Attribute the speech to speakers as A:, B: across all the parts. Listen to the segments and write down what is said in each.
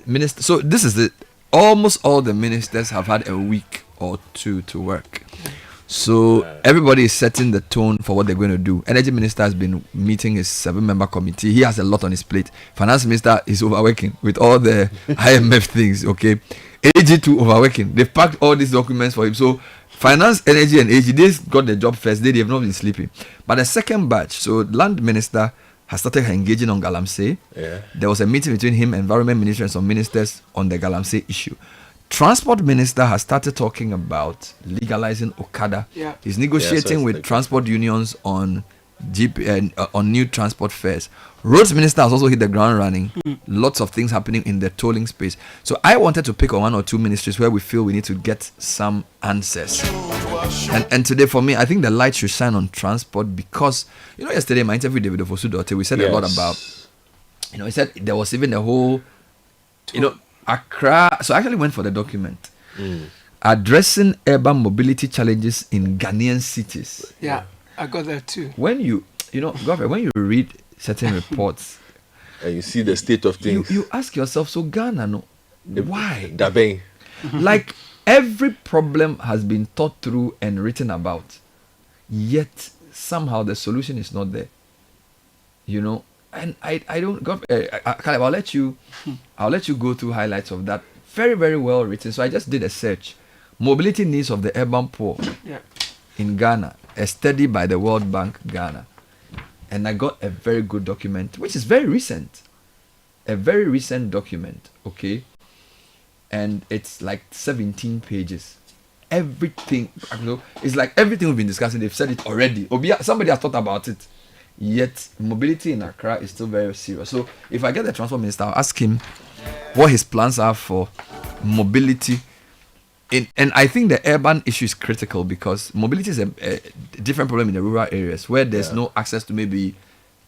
A: minister. So this is the almost all the ministers have had a week or two to work. So everybody is setting the tone for what they're going to do. Energy minister has been meeting his 7-member committee. He has a lot on his plate. Finance minister is overworking with all the IMF things. Okay, AG2 overworking. They've packed all these documents for him. So finance, energy, and AG, they got the job first. They have not been sleeping. But the second batch, so land minister has started engaging on Galamsey.
B: Yeah.
A: There was a meeting between him, environment minister, and some ministers on the Galamsey issue. Transport minister has started talking about legalizing Okada.
C: Yeah.
A: He's negotiating with transport unions on on new transport fares. Roads minister has also hit the ground running. Lots of things happening in the tolling space. So I wanted to pick on one or two ministries where we feel we need to get some answers. And today for me, I think the light should shine on transport because, yesterday my interview with David Ofosu-Dorte, we said a lot about, he said there was even the whole, Accra. So I actually went for the document. Addressing urban mobility challenges in Ghanaian cities.
C: Yeah, I got that too.
A: When Godfrey, when you read certain reports
B: and you see the state of things,
A: you ask yourself, so Ghana, why?
B: Dabe.
A: Like every problem has been thought through and written about, yet somehow the solution is not there. And I don't, Caleb, I'll let you go through highlights of that. Very, very well written. So I just did a search. Mobility needs of the urban poor in Ghana, a study by the World Bank Ghana. And I got a very good document, which is very recent. A very recent document, okay? And it's like 17 pages. Everything, it's like everything we've been discussing, they've said it already. Somebody has thought about it. Yet mobility in Accra is still very serious. So if I get the transport minister, I'll ask him what his plans are for mobility. And I think the urban issue is critical because mobility is a different problem in the rural areas where there's no access to maybe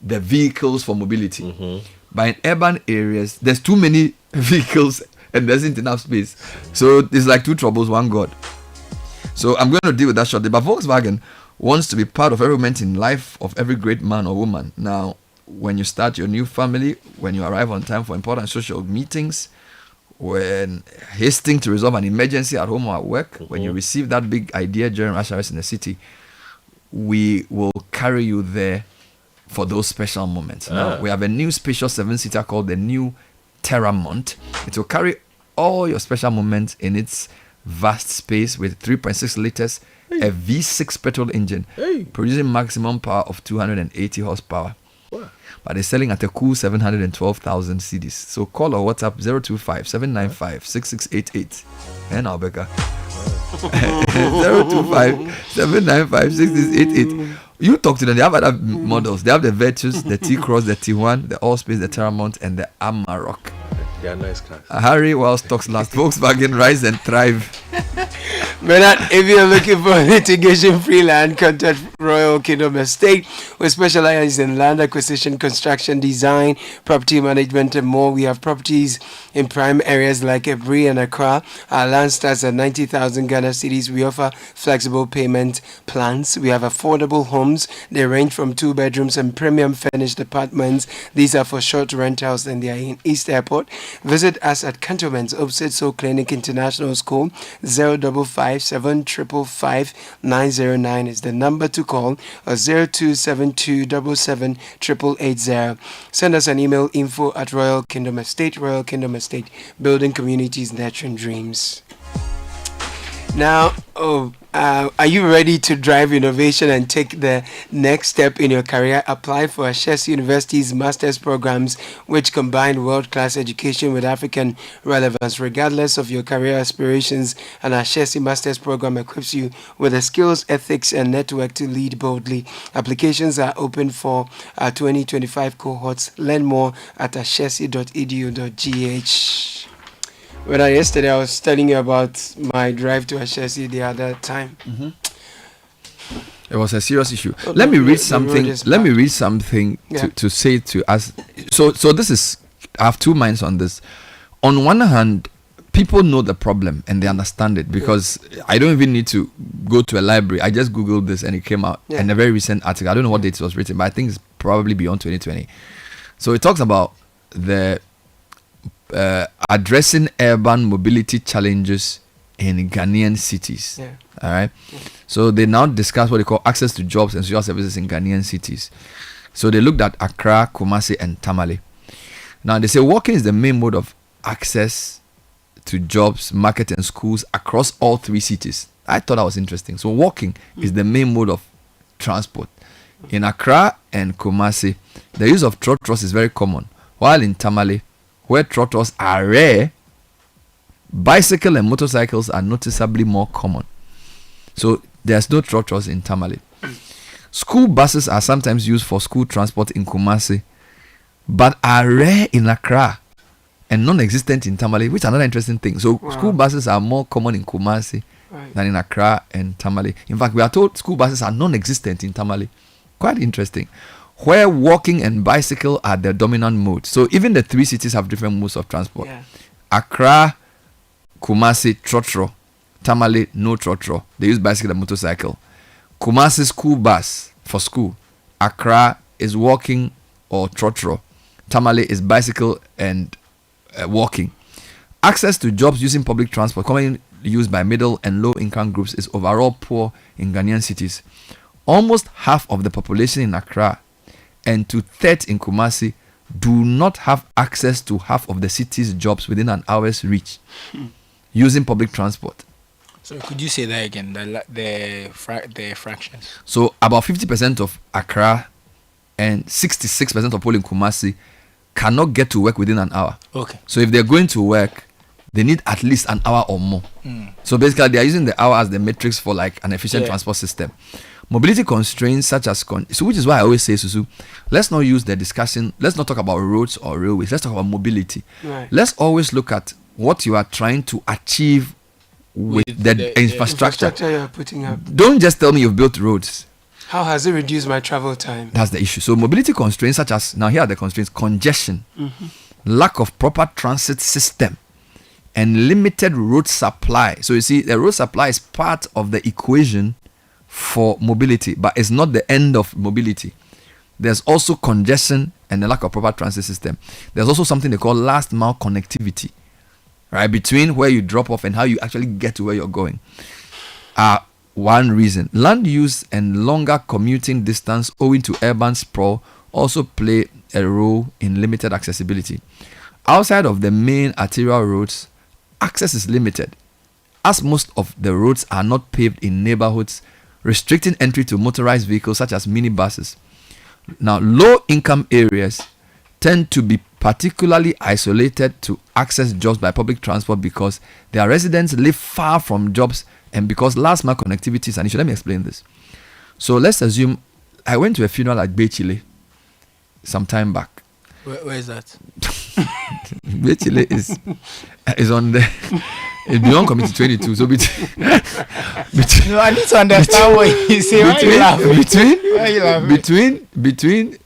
A: the vehicles for mobility. But in urban areas, there's too many vehicles and there isn't enough space. So it's like two troubles, one God. So I'm going to deal with that shortly. But Volkswagen wants to be part of every moment in life of every great man or woman. Now, when you start your new family, when you arrive on time for important social meetings, when hasting to resolve an emergency at home or at work, when you receive that big idea during rush hours in the city, we will carry you there for those special moments. Now, we have a new spacious 7-seater called the new Terramont. It will carry all your special moments in its vast space with 3.6 liters, a V6 petrol engine, producing maximum power of 280 horsepower. Wow. But it's selling at a cool 712,000 cedis. So call or WhatsApp 025-795-6688. And I'll Becca. 025-795-6688. You talk to them. They have other models. They have the Virtus, the T-Cross, the T1, the Allspace, the Terramont, and the Amarok.
B: They are nice cars.
A: Hurry while stocks last. Volkswagen, rise and thrive.
C: Bernard, if you're looking for litigation-free land, contact Royal Kingdom Estate. We specialize in land acquisition, construction, design, property management, and more. We have properties in prime areas like Avle and Accra. Our land starts at 90,000 Ghana cedis. We offer flexible payment plans. We have affordable homes. They range from 2 bedrooms and premium furnished apartments. These are for short rentals and they are in East Airport. Visit us at Cantonments opposite Soul Clinic International School. 055-755-909 is the number to call, or 0272778880. Send us an email, info at Royal Kingdom Estate. Royal Kingdom Estate, building communities, nurturing dreams. Now, are you ready to drive innovation and take the next step in your career? Apply for Ashesi University's master's programs, which combine world-class education with African relevance. Regardless of your career aspirations, an Ashesi master's program equips you with the skills, ethics, and network to lead boldly. Applications are open for 2025 cohorts. Learn more at ashesi.edu.gh. Yesterday I was telling you about my drive to Ashesi the other time.
A: It was a serious issue. Let me read something to say to us. So this is, I have two minds on this. On one hand, people know the problem and they understand it because I don't even need to go to a library. I just Googled this and it came out in a very recent article. I don't know what date it was written, but I think it's probably beyond 2020. So it talks about the addressing urban mobility challenges in Ghanaian cities.
C: Yeah.
A: All right. So they now discuss what they call access to jobs and social services in Ghanaian cities. So they looked at Accra, Kumasi, and Tamale. Now they say walking is the main mode of access to jobs, market, and schools across all three cities. I thought that was interesting. So walking is the main mode of transport. In Accra and Kumasi, the use of trotros is very common, while in Tamale, where trotros are rare, bicycle and motorcycles are noticeably more common. So there's no trotros in Tamale. School buses are sometimes used for school transport in Kumasi, but are rare in Accra and non-existent in Tamale, which is another interesting thing. So school buses are more common in Kumasi than in Accra and Tamale. In fact, we are told school buses are non-existent in Tamale. Quite interesting. Where walking and bicycle are the dominant modes. So even the three cities have different modes of transport.
C: Yeah.
A: Accra, Kumasi, trotro. Tamale, no trotro. They use bicycle and motorcycle. Kumasi school bus for school. Accra is walking or trotro. Tamale is bicycle and walking. Access to jobs using public transport, commonly used by middle and low income groups, is overall poor in Ghanaian cities. Almost half of the population in Accra and 2/3 in Kumasi do not have access to half of the city's jobs within an hour's reach using public transport.
D: So could you say that again? The fractions.
A: So about 50% of Accra and 66% of people in Kumasi cannot get to work within an hour.
D: Okay.
A: So if they're going to work, they need at least an hour or more. So basically, they are using the hour as the matrix for like an efficient transport system. Mobility constraints such as so, which is why I always say, Susu, let's not use the discussion. Let's not talk about roads or railways. Let's talk about mobility.
C: Right.
A: Let's always look at what you are trying to achieve with the infrastructure.
C: Infrastructure you're putting up.
A: Don't just tell me you've built roads.
C: How has it reduced my travel time?
A: That's the issue. So mobility constraints such as, now here are the constraints: congestion, lack of proper transit system, and limited road supply. So you see, the road supply is part of the equation for mobility, but it's not the end of mobility. There's also congestion and the lack of proper transit system. There's also something they call last mile connectivity, right, between where you drop off and how you actually get to where you're going. One reason. Land use and longer commuting distance owing to urban sprawl also play a role in limited accessibility. Outside of the main arterial roads, access is limited, as most of the roads are not paved in neighborhoods, restricting entry to motorized vehicles such as minibuses. Now, low-income areas tend to be particularly isolated to access jobs by public transport because their residents live far from jobs and because last mile connectivity is an issue. Let me explain this. So let's assume I went to a funeral at Bechile some time back.
D: Where is that?
A: Bechile is on the it's beyond committee 22. So between
D: No, I need to understand what you say. Why you laughing?
A: between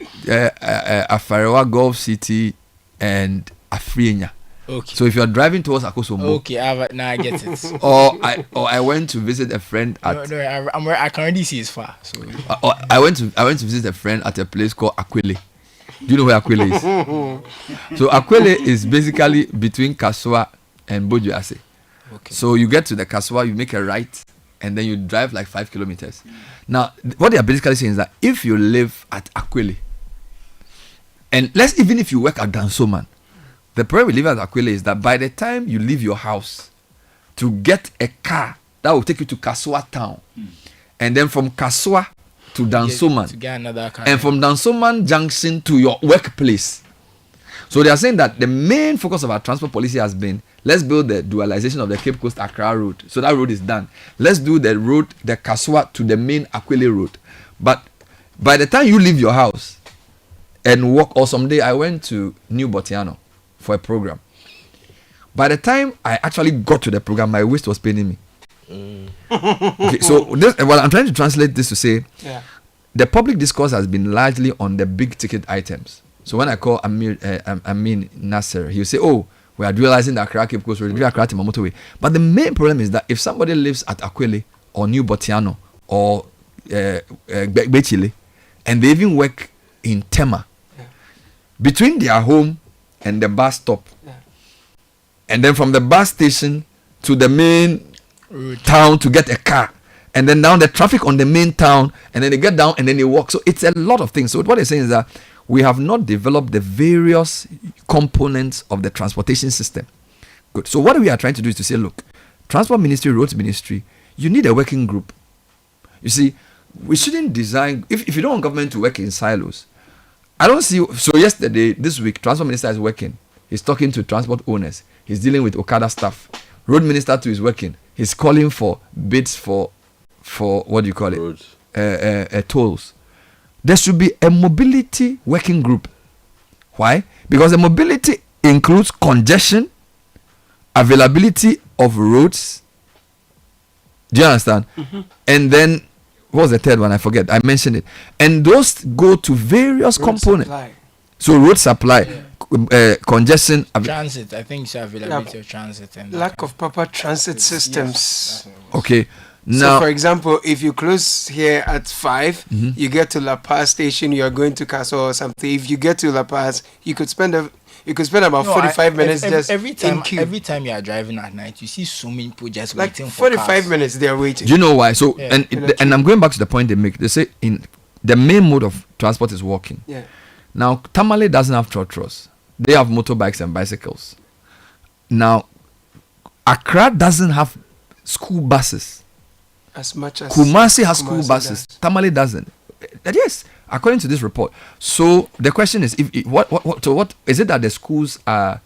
A: Afarewa Gulf City and Afrienya.
D: Okay.
A: So if you are driving towards Akosombo,
D: Okay, now I get it.
A: or I went to visit a friend at
D: I can already see it's far. So
A: I went to visit a friend at a place called Aquile. Do you know where Aquile is? So Aquile is basically between Kaswa and Bojuase.
D: okay.
A: So you get to the Kaswa, you make a right, and then you drive like 5 kilometers. Now, what they are basically saying is that if you live at Aquile, and even if you work at Dansoman, the problem with living at Aquile is that by the time you leave your house to get a car that will take you to Kaswa town, and then from Kaswa to Dansoman,
D: to get another car.
A: and from Dansoman Junction to your workplace. So they are saying that the main focus of our transport policy has been, let's build the dualization of the Cape Coast Accra road. So that road is done. Let's do the road, the Kaswa to the main Aquile road. But by the time you leave your house and walk, or someday I went to New Botiano for a program. By the time I actually got to the program, my waist was paining me. Okay, so I'm trying to translate this to say, the public discourse has been largely on the big ticket items. So when I call Amin Nasser, he'll say, "Oh, we are dualizing the Accra Cape Coast Road, Accra Timber Motorway." But the main problem is that if somebody lives at Aquile or New Botiano or Bechile, and they even work in Tema, between their home and the bus stop, and then from the bus station to the main
D: Road.
A: town to get a car, and then down the traffic on the main town, and then they get down and then they walk. So it's a lot of things. So what they're saying is that we have not developed the various components of the transportation system. Good. So what we are trying to do is to say, look, Transport Ministry, Roads Ministry, you need a working group. You see, we shouldn't design, if you don't want government to work in silos, I don't see. So yesterday, this week, Transport Minister is working. He's talking to transport owners. He's dealing with Okada staff. Road Minister too is working. He's calling for bids for what do you call it?
B: Roads.
A: Tolls. There should be a mobility working group. Why? Because the mobility includes congestion, availability of roads. Do you understand? And then what was the third one? I forget. I mentioned it. And those go to various
C: Road
A: components.
C: supply.
A: So road supply, congestion,
D: Transit, I think it's availability of transit and
C: Lack of proper transit
D: Yes,
C: systems.
D: that's what it was.
A: okay.
C: So,
A: Now,
C: for example, if you close here at 5, you get to La Paz station, you are going to Castle or something. If you get to La Paz, you could spend about
D: No,
C: 45 minutes
D: every,
C: just
D: every time
C: in queue.
D: every time you are driving at night, you see so many people just
C: Like
D: waiting for
C: 45
D: cars.
C: minutes they are waiting.
A: do you know why? So,
D: Yeah.
A: and I'm going back to the point they make. They say in the main mode of transport is walking.
C: Yeah.
A: Now, Tamale doesn't have trotros. They have motorbikes and bicycles. Now, Accra doesn't have school buses.
C: As much as
A: Kumasi has school
C: Kumasi
A: buses.
C: does.
A: Tamale doesn't. Yes, according to this report. So the question is, if what is it that the schools are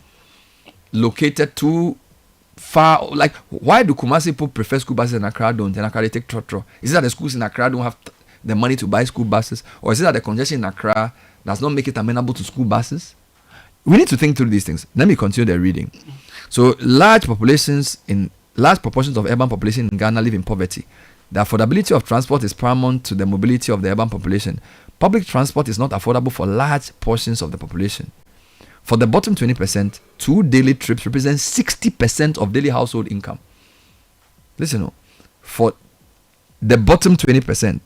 A: located too far? Like, why do Kumasi people prefer school buses and Accra don't? And Accra they take trotro. Is it that the schools in Accra don't have the money to buy school buses, or is it that the congestion in Accra does not make it amenable to school buses? We need to think through these things. Let me continue the reading. So large proportions of urban population in Ghana live in poverty. The affordability of transport is paramount to the mobility of the urban population. Public transport is not affordable for large portions of the population. For the bottom 20%, 2 daily trips represent 60% of daily household income. Listen, for the bottom 20%,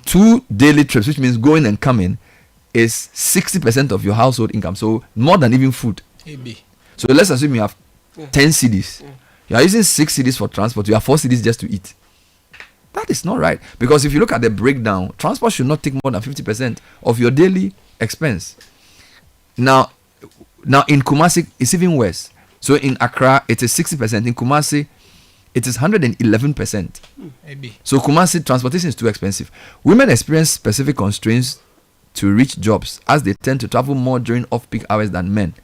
A: 2 daily trips, which means going and coming, is 60% of your household income. So more than even food.
D: AB.
A: So let's assume you have 10 CDs.
C: Yeah.
A: You are using 6 CDs for transport. You have 4 CDs just to eat. That is not right. Because if you look at the breakdown, transport should not take more than 50% of your daily expense. Now in Kumasi, it's even worse. So in Accra, it is 60%. In Kumasi, it is 111%.
D: AB.
A: So Kumasi, transportation is too expensive. Women experience specific constraints to reach jobs as they tend to travel more during off-peak hours than men.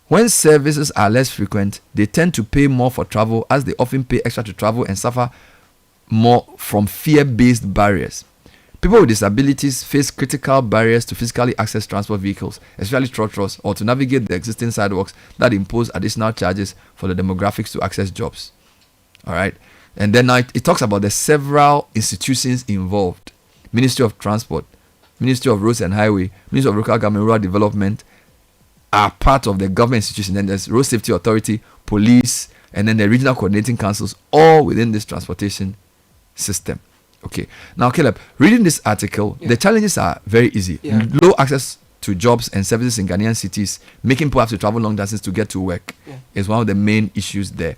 A: When services are less frequent, they tend to pay more for travel as they often pay extra to travel and suffer more from fear-based barriers. People with disabilities face critical barriers to physically access transport vehicles, especially trotros, or to navigate the existing sidewalks that impose additional charges for the demographics to access jobs. All right. And then now it talks about the several institutions involved: Ministry of Transport, Ministry of Roads and Highway, Ministry of Local Government, Rural Development are part of the government institution. Then there's Road Safety Authority, police, and then the regional coordinating councils, all within this transportation system. Okay. Now, Caleb, reading this article, the challenges are very easy.
C: Yeah.
A: Low access to jobs and services in Ghanaian cities, making people have to travel long distances to get to work, is one of the main issues there.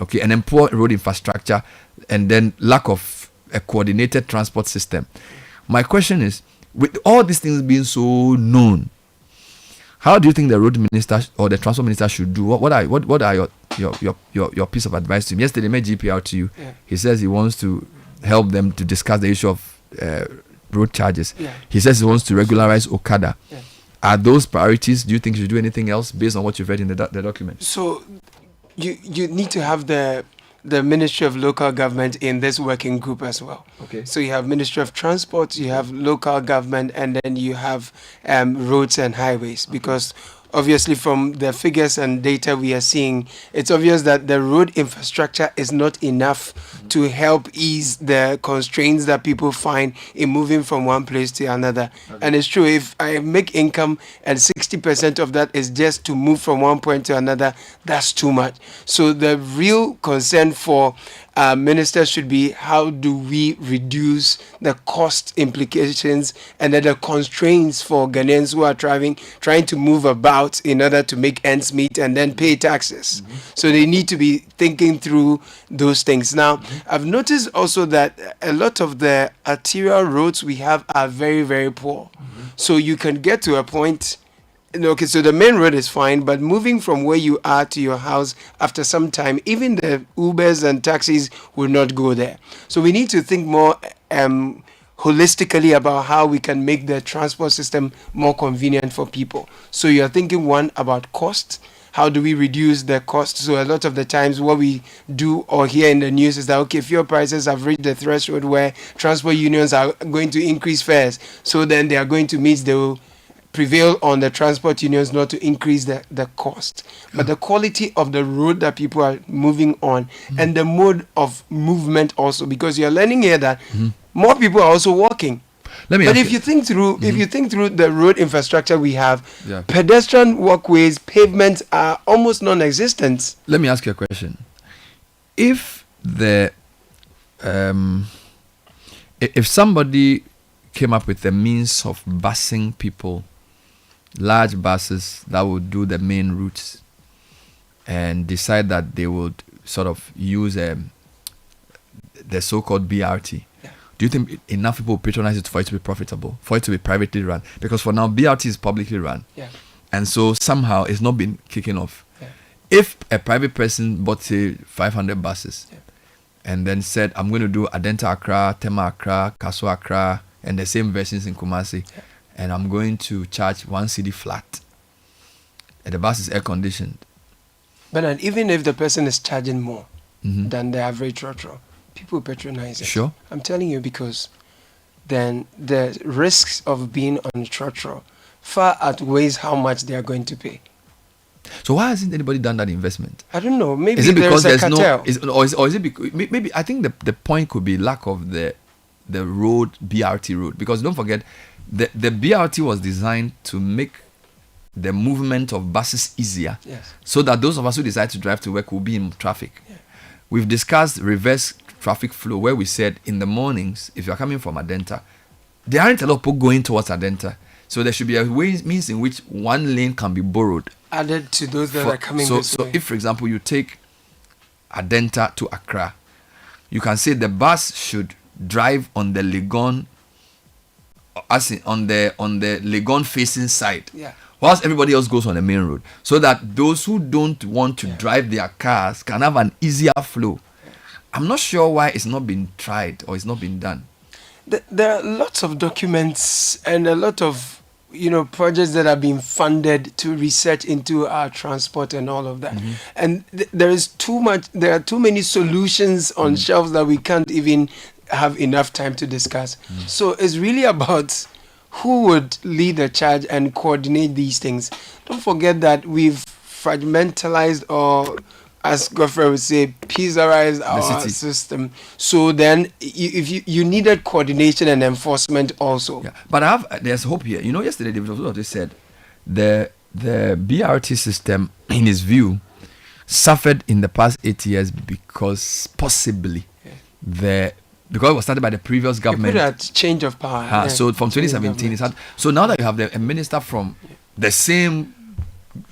A: Okay. And then poor road infrastructure, and then lack of a coordinated transport system. My question is, with all these things being so known, how do you think the road minister or the transport minister should do? What are your piece of advice to him? Yesterday, I made GPR to you.
C: Yeah.
A: He says he wants to help them to discuss the issue of road charges.
C: Yeah.
A: He says he wants to regularize Okada.
C: Yeah.
A: Are those priorities? Do you think you should do anything else based on what you've read in the document?
C: So you need to have the Ministry of Local Government in this working group as well.
A: Okay.
C: So you have Ministry of Transport, you have local government, and then you have roads and highways. Because obviously from the figures and data we are seeing, it's obvious that the road infrastructure is not enough to help ease the constraints that people find in moving from one place to another. And it's true, if I make income and 60% of that is just to move from one point to another, that's too much. So the real concern for ministers should be, how do we reduce the cost implications and then the constraints for Ghanaians who are trying to move about in order to make ends meet and then pay taxes. So they need to be thinking through those things. Now, I've noticed also that a lot of the arterial roads we have are very, very poor. So you can get to a point. Okay, so the main road is fine, but moving from where you are to your house after some time, even the Ubers and taxis will not go there. So we need to think more holistically about how we can make the transport system more convenient for people. So you're thinking, one, about cost. How do we reduce the cost? So a lot of the times what we do or hear in the news is that, okay, fuel prices have reached the threshold where transport unions are going to increase fares. So then they are going to meet, they will prevail on the transport unions not to increase the cost, but the quality of the road that people are moving on and the mode of movement also, because you're learning here that more people are also walking. But if you think through the road infrastructure we have, pedestrian walkways, pavements are almost non-existent.
A: Let me ask you a question. If if somebody came up with the means of busing people, large buses that would do the main routes, and decide that they would sort of use the so-called BRT, do you think enough people will patronize it for it to be profitable, for it to be privately run? Because for now, BRT is publicly run. And so somehow it's not been kicking off. If a private person bought, say, 500 buses and then said, I'm going to do Adenta Accra, Tema Accra, Kaso Accra, and the same versions in Kumasi, and I'm going to charge 1 cedi flat, and the bus is air conditioned.
C: But even if the person is charging more than the average trotro, people patronize it.
A: Sure.
C: I'm telling you, because then the risks of being on trotro far outweighs how much they are going to pay.
A: So why hasn't anybody done that investment?
C: I don't know. Maybe
A: is it because
C: there's a cartel.
A: Or is it because maybe I think the point could be lack of the road, BRT road, because don't forget the BRT was designed to make the movement of buses easier, so that those of us who decide to drive to work will be in traffic. We've discussed reverse traffic flow, where we said in the mornings, if you're coming from Adenta, there aren't a lot of people going towards Adenta, so there should be a means in which one lane can be borrowed,
C: added to those that are coming this way.
A: So if, for example, you take Adenta to Accra, you can say the bus should drive on the Legon, as in on the Legon facing side, whilst everybody else goes on the main road, so that those who don't want to drive their cars can have an easier flow. I'm not sure why it's not been tried or it's not been done.
C: There are lots of documents and a lot of projects that are being funded to research into our transport and all of that. And there are too many solutions on shelves that we can't even have enough time to discuss. So it's really about who would lead the charge and coordinate these things. Don't forget that we've fragmentalized, or as Godfrey would say, pizzarized our system. So then you needed coordination and enforcement also.
A: But there's hope here. Yesterday David also said the BRT system, in his view, suffered in the past 8 years because possibly because it was started by the previous government.
C: You put that change of power.
A: So from 2017, so now that you have a minister from the same,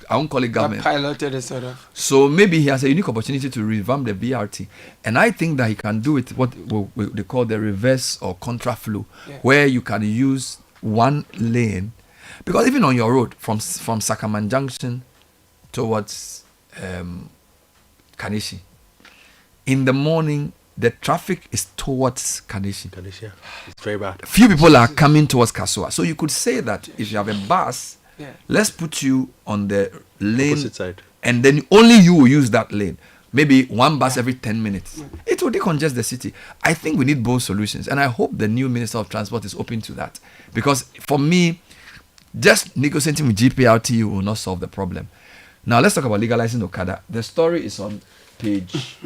A: I won't call it government,
C: piloted it sort of.
A: So maybe he has a unique opportunity to revamp the BRT, and I think that he can do it what they call the reverse or contra flow, where you can use one lane, because even on your road from Sakaman Junction towards Kanishi, in the morning the traffic is towards Kanishi.
B: It's very bad.
A: Few people are coming towards Kasoa. So you could say that if you have a bus, let's put you on the lane,
B: opposite side,
A: and then only you will use that lane. Maybe one bus every 10 minutes. It will decongest the city. I think we need both solutions, and I hope the new Minister of Transport is open to that. Because for me, just negotiating with GPRT will not solve the problem. Now let's talk about legalizing Okada. The story is on page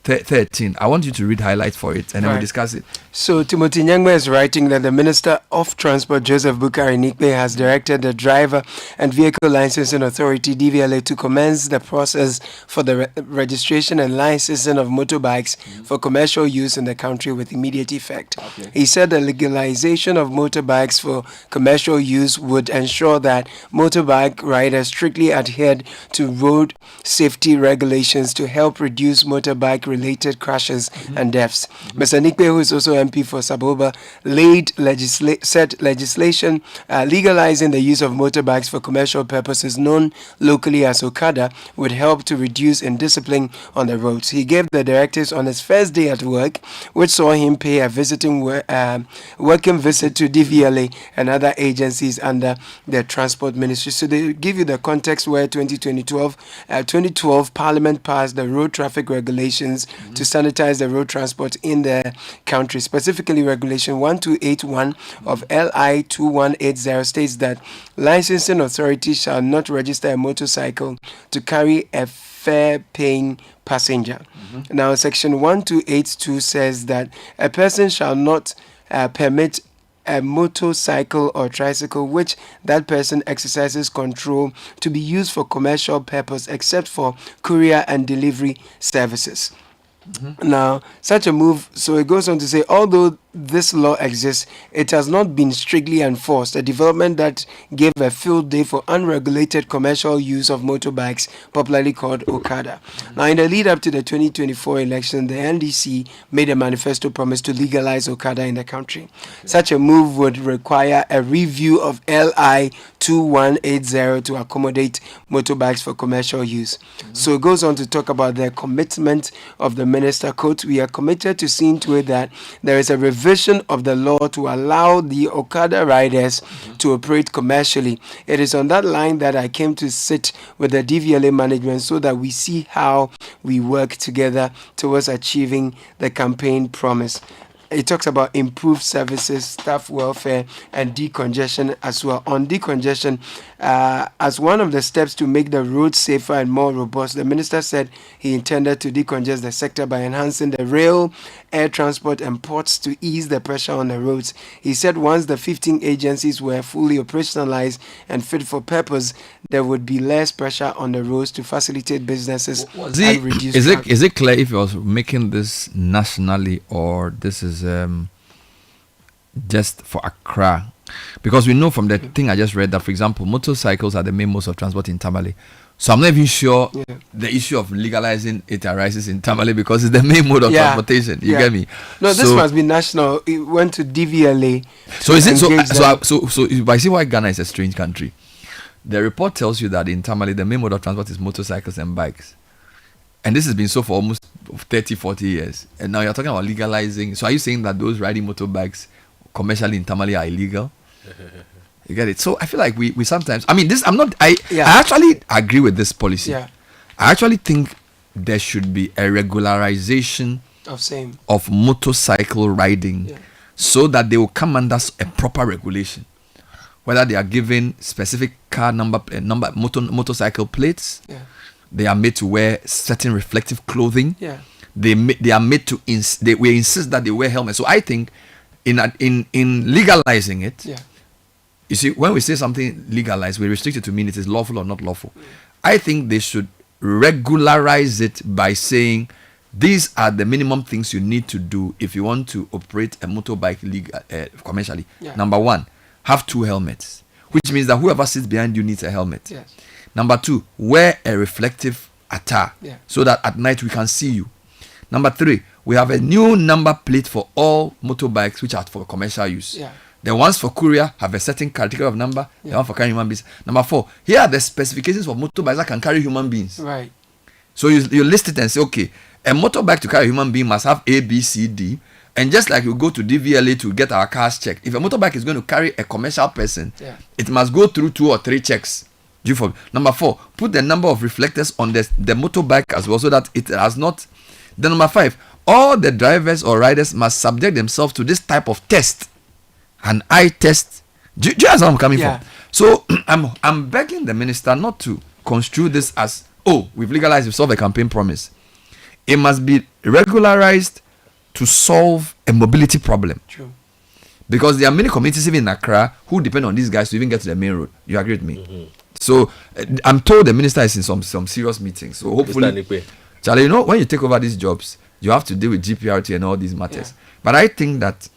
A: 13. I want you to read highlights for it, and then
C: Right.
A: we discuss it.
C: So Timothy Nyangma is writing that the Minister of Transport, Joseph Bukari Nikbe, has directed the Driver and Vehicle Licensing Authority, DVLA, to commence the process for the registration and licensing of motorbikes for commercial use in the country with immediate effect. He said the legalization of motorbikes for commercial use would ensure that motorbike riders strictly adhered to road safety regulations to help reduce motorbike-related crashes and deaths. Mr. Nikbe, who is also MP for Saboba, set legislation legalizing the use of motorbikes for commercial purposes, known locally as Okada, would help to reduce indiscipline on the roads. He gave the directives on his first day at work, which saw him pay a working visit to DVLA and other agencies under the Transport Ministry. So they give you the context where 2012 Parliament passed the road traffic regulations to sanitize the road transport in the country. Specifically, Regulation 1281 of LI 2180 states that licensing authorities shall not register a motorcycle to carry a fare-paying passenger. Now, Section 1282 says that a person shall not permit a motorcycle or tricycle which that person exercises control to be used for commercial purpose except for courier and delivery services. Now, such a move, so it goes on to say, although this law exists, it has not been strictly enforced, a development that gave a field day for unregulated commercial use of motorbikes, popularly called Okada. Now, in the lead up to the 2024 election, the NDC made a manifesto promise to legalize Okada in the country. Such a move would require a review of LI 2180 to accommodate motorbikes for commercial use. So it goes on to talk about the commitment of the minister. Quote, we are committed to seeing to it that there is a revision of the law to allow the Okada riders to operate commercially. It is on that line that I came to sit with the DVLA management so that we see how we work together towards achieving the campaign promise. It talks about improved services, staff welfare, and decongestion as well. On decongestion, as one of the steps to make the roads safer and more robust, the minister said he intended to decongest the sector by enhancing the rail, air transport, and ports to ease the pressure on the roads. He said once the 15 agencies were fully operationalized and fit for purpose, there would be less pressure on the roads to facilitate businesses and reduce traffic.
A: Is it clear if he was making this nationally or this is just for Accra? Because we know from the thing I just read that, for example, motorcycles are the main modes of transport in Tamale. So I'm not even sure the issue of legalizing it arises in Tamale because it's the main mode of transportation. You get me?
C: No, this must be national. It went to DVLA.
A: So is it so I see why Ghana is a strange country. The report tells you that in Tamale the main mode of transport is motorcycles and bikes. And this has been so for almost 30, 40 years. And now you're talking about legalizing. So are you saying that those riding motorbikes commercially in Tamale are illegal? You get it? So I feel like we sometimes, I actually agree with this policy.
C: Yeah.
A: I actually think there should be a regularization of motorcycle riding so that they will come under a proper regulation. Whether they are given specific car motorcycle plates, they are made to wear certain reflective clothing. They are made to we insist that they wear helmets. So I think in legalizing it, you see, when we say something legalized, we restrict it to mean it is lawful or not lawful. I think they should regularize it by saying these are the minimum things you need to do if you want to operate a motorbike commercially. Number one, have 2 helmets, which means that whoever sits behind you needs a helmet. Number 2, wear a reflective attire so that at night we can see you. Number 3, we have a new number plate for all motorbikes which are for commercial use. The ones for courier have a certain category of number. The one for carrying human beings. Number 4, here are the specifications for motorbikes that can carry human beings.
C: Right.
A: So you list it and say, okay, a motorbike to carry a human being must have A, B, C, D. And just like you go to DVLA to get our cars checked, if a motorbike is going to carry a commercial person, it must go through 2 or 3 checks. Number 4, put the number of reflectors on the motorbike as well so that it has not. Then number 5, all the drivers or riders must subject themselves to this type of test, an eye test. Do you understand where I'm coming from? So I'm begging the minister not to construe this as, oh, we've legalized, we've solved a campaign promise. it must be regularized to solve a mobility problem.
C: True.
A: Because there are many communities even in Accra who depend on these guys to even get to the main road. You agree with me? So I'm told the minister is in some serious meetings. So hopefully, Charlie, when you take over these jobs, you have to deal with GPRT and all these matters.
C: Yeah.
A: But I think that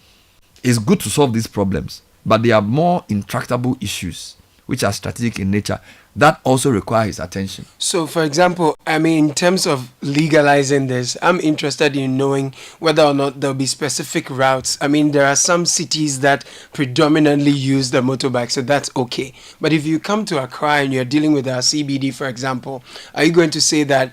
A: it's good to solve these problems, but there are more intractable issues which are strategic in nature that also require his attention.
C: So, for example, I mean, in terms of legalizing this, I'm interested in knowing whether or not there'll be specific routes. I mean, there are some cities that predominantly use the motorbike, so that's okay. But if you come to Accra and you're dealing with our CBD, for example, are you going to say that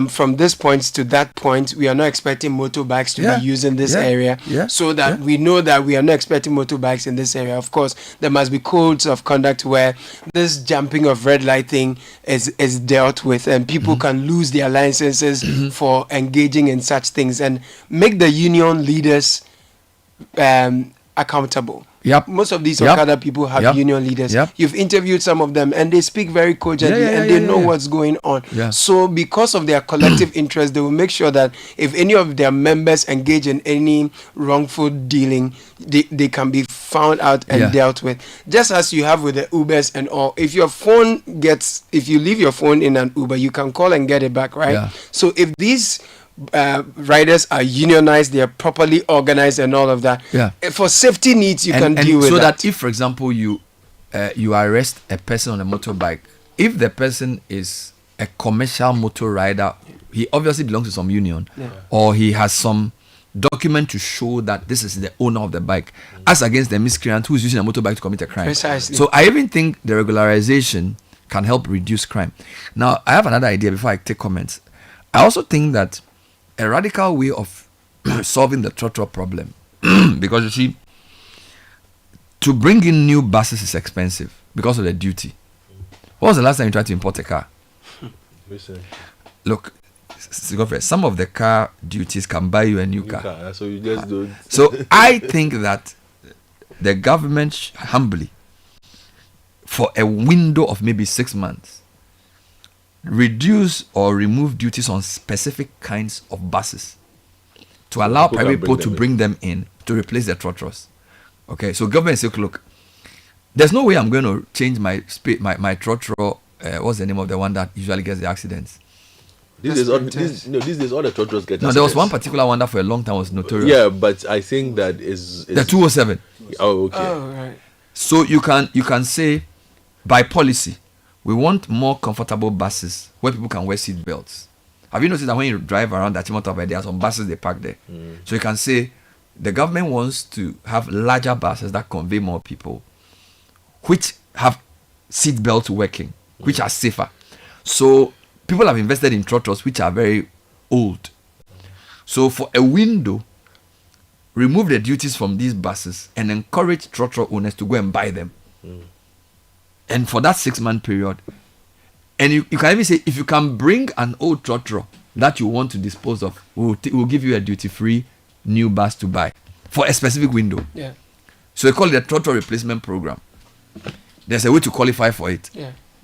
C: from this point to that point, we are not expecting motorbikes to be used in this area, so that we know that we are not expecting motorbikes in this area? Of course, there must be codes of conduct where this jumping of red light thing is dealt with, and people can lose their licenses for engaging in such things, and make the union leaders accountable. Most of these Okada people have union leaders. You've interviewed some of them, and they speak very cogently, and they know what's going on. So because of their collective interest, they will make sure that if any of their members engage in any wrongful dealing, they can be found out and dealt with. Just as you have with the Ubers and all. If you leave your phone in an Uber, you can call and get it back, right? So if these riders are unionized, they are properly organized and all of that. For safety needs, you can deal with
A: so
C: that.
A: So that if, for example, you arrest a person on a motorbike, if the person is a commercial motor rider, he obviously belongs to some union, or he has some document to show that this is the owner of the bike, as against the miscreant who is using a motorbike to commit a crime.
C: Precisely.
A: So I even think the regularization can help reduce crime. Now, I have another idea before I take comments. I also think that a radical way of solving the trotro problem, because you see, to bring in new buses is expensive because of the duty. When was the last time you tried to import a car? Look, some of the car duties can buy you a new car.
B: So you just don't.
A: So I think that the government humbly, for a window of maybe 6 months, reduce or remove duties on specific kinds of buses to allow private people to bring them in to replace the trotros. Okay, so government say, look, there's no way I'm going to change my trotro. What's the name of the one that usually gets the accidents?
B: These days, all the trotros get.
A: No, there was one particular one that for a long time was notorious.
B: Yeah, but I think that is
A: the 207.
B: Oh, okay.
C: Oh, right.
A: So you can say, by policy, we want more comfortable buses where people can wear seat belts. Have you noticed that when you drive around that Chimotope, there are some buses they park there? So you can say the government wants to have larger buses that convey more people, which have seat belts working, which are safer. So people have invested in trotros which are very old. So for a window, remove the duties from these buses and encourage trotro owners to go and buy them. And for that 6-month period, and you can even say, if you can bring an old trotro that you want to dispose of, we'll give you a duty-free new bus to buy for a specific window. So they call it a trotro replacement program. There's a way to qualify for it.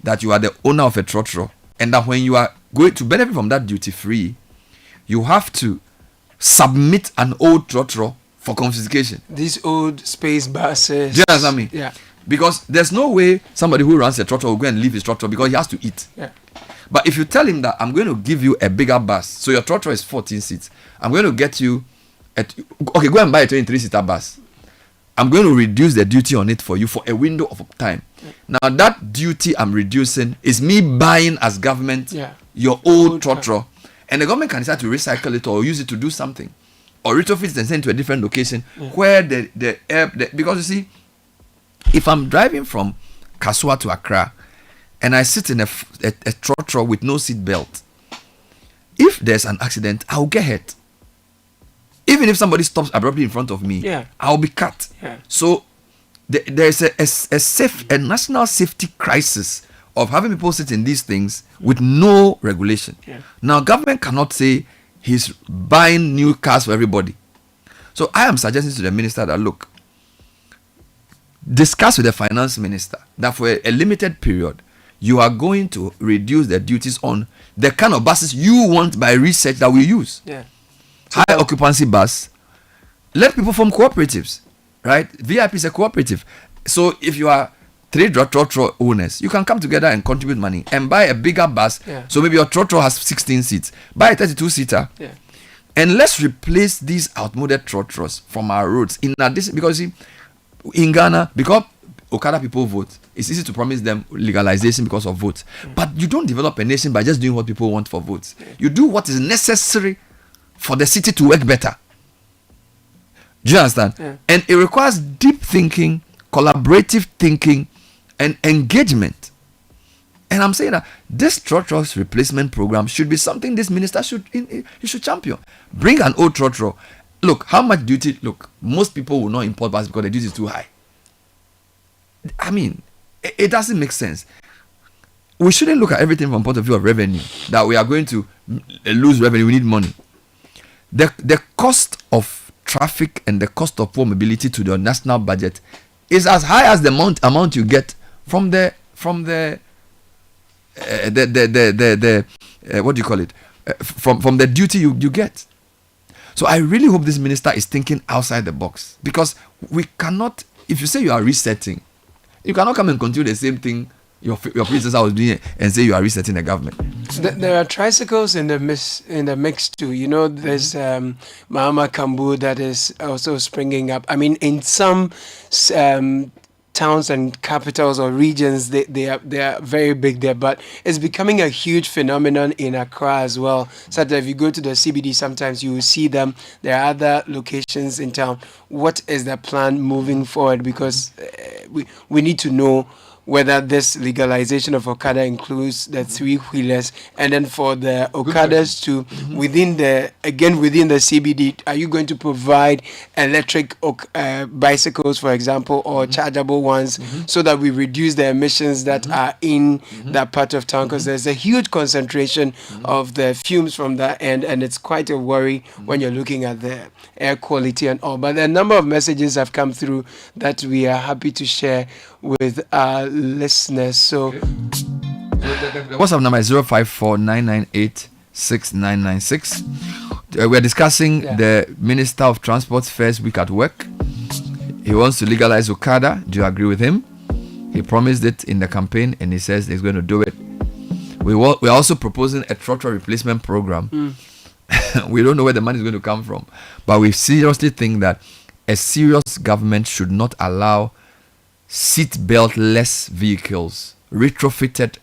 A: That you are the owner of a trotro, and that when you are going to benefit from that duty-free, you have to submit an old trotro for confiscation.
C: These old space buses.
A: Do you understand me?
C: Yeah.
A: Because there's no way somebody who runs a trotro will go and leave his trotro because he has to eat. But if you tell him that I'm going to give you a bigger bus, so your trotro is 14 seats, I'm going to get you go and buy a 23-seater bus. I'm going to reduce the duty on it for you for a window of time. Now that duty I'm reducing is me buying as government your old trotro, and the government can decide to recycle it or use it to do something, or retrofit it and send it to a different location where the air, because you see, if I'm driving from Kasua to Accra and I sit in a trotro with no seat belt, if there's an accident, I'll get hurt. Even if somebody stops abruptly in front of me, I'll be cut. So there's a national safety crisis of having people sit in these things with no regulation. Now, government cannot say he's buying new cars for everybody. So I am suggesting to the minister that, look, discuss with the finance minister that for a limited period, you are going to reduce the duties on the kind of buses you want by research that we use.
C: Yeah.
A: High occupancy bus. Let people form cooperatives, right? VIP is a cooperative. So if you are 3 trotro owners, you can come together and contribute money and buy a bigger bus.
C: Yeah.
A: So maybe your trotro has 16 seats. Buy a 32-seater.
C: Yeah.
A: And let's replace these outmoded trotros from our roads. In addition, because see, in Ghana, because Okada people vote, it's easy to promise them legalization because of votes. But you don't develop a nation by just doing what people want for votes. You do what is necessary for the city to work better. Do you understand?
C: Yeah.
A: And it requires deep thinking, collaborative thinking, and engagement. And I'm saying that this trotros replacement program should be something this minister should champion. Bring an old trotro. Look, how much duty? Look, most people will not import buses because the duty is too high. I mean, it doesn't make sense. We shouldn't look at everything from point of view of revenue, that we are going to lose revenue, we need money. The cost of traffic and the cost of poor mobility to the national budget is as high as the amount you get from the what do you call it, from the duty you get. So I really hope this minister is thinking outside the box, because we cannot, if you say you are resetting, you cannot come and continue the same thing your predecessor was doing and say you are resetting the government.
C: There are tricycles in the mix too. You know, there's Mahama Kambu that is also springing up. I mean, in some towns and capitals or regions, they are very big there, but it's becoming a huge phenomenon in Accra as well. So that if you go to the CBD, sometimes you will see them. There are other locations in town. What is the plan moving forward? Because we need to know whether this legalization of Okada includes the 3-wheelers, and then for the Okadas to within the CBD, are you going to provide electric bicycles, for example, or chargeable ones, so that we reduce the emissions that are in that part of town? Because there's a huge concentration of the fumes from that end, and it's quite a worry when you're looking at the air quality and all. But a number of messages have come through that we are happy to share with our listeners. So
A: the WhatsApp number is 054-998-6996. We are discussing the Minister of Transport's first week at work. He wants to legalize Okada. Do you agree with him? He promised it in the campaign, and he says he's going to do it. We're also proposing a trotro replacement program. We don't know where the money is going to come from, but we seriously think that a serious government should not allow seatbelt-less vehicles retrofitted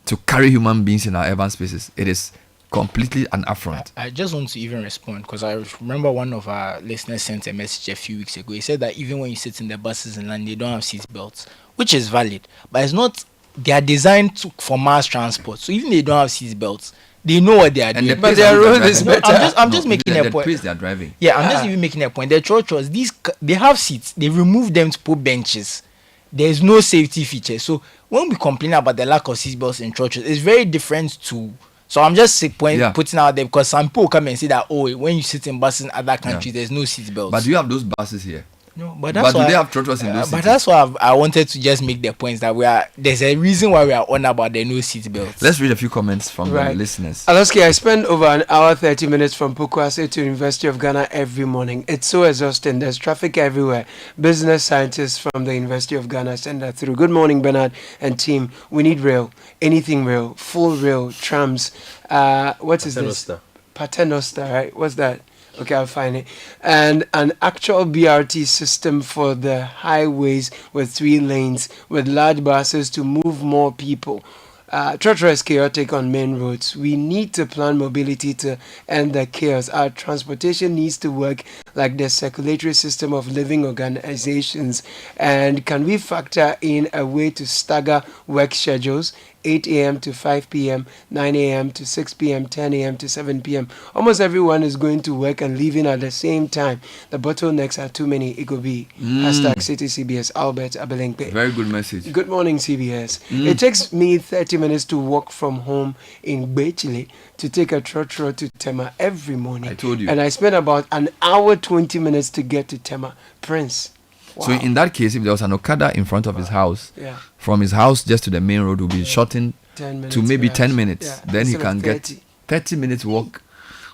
A: to carry human beings in our urban spaces. It is completely an affront.
D: I just want to even respond, because I remember one of our listeners sent a message a few weeks ago. He said that even when you sit in the buses in London, they don't have seat belts, which is valid, but it's not. They are designed for mass transport, so even they don't have seat belts, they know what they are doing.
C: But their road is better.
D: I'm just making a point.
A: The pace they are driving.
D: Yeah, I'm just even making a point. The trotros, they have seats. They remove them to put benches. There's no safety feature. So when we complain about the lack of seatbelts in trotros, it's very different to. So I'm just putting out there, because some people come and say that, oh, when you sit in buses in other countries, there's no seatbelts.
A: But do you have those buses here?
D: No, but that's
A: do
D: why
A: they have trotros in those
D: But
A: cities?
D: that's why I wanted to just make the points that there's a reason why we are on about the no seat belts.
A: Let's read a few comments from the listeners.
C: Aloski, I spend over an hour 30 minutes from Pukwase to University of Ghana every morning. It's so exhausting. There's traffic everywhere. Business scientists from the University of Ghana send that through. Good morning, Bernard and team. We need rail, anything rail, full rail, trams. What is this? Paternoster, right? What's that? Okay, I'll find it. And an actual BRT system for the highways with 3 lanes with large buses to move more people. Trotro is chaotic on main roads. We need to plan mobility to end the chaos. Our transportation needs to work like the circulatory system of living organizations. And can we factor in a way to stagger work schedules? 8 a.m. to 5 p.m., 9 a.m. to 6 p.m., 10 a.m. to 7 p.m. Almost everyone is going to work and leaving at the same time. The bottlenecks are too many. It could be. Hashtag City CBS, Albert Abelengpe.
A: Very good message.
C: Good morning, CBS. It takes me 30 minutes to walk from home in Bechile to take a trotro to Tema every morning.
A: I told you.
C: And I spend about an hour 20 minutes to get to Tema. Prince. Wow.
A: So in that case, if there was an Okada in front of his house,
C: Yeah.
A: from his house just to the main road will be shortened
C: 10 minutes
A: to maybe
C: perhaps.
A: 10 minutes.
C: Yeah,
A: Then he
C: instead of
A: can get
C: 30.
A: 30 minutes walk.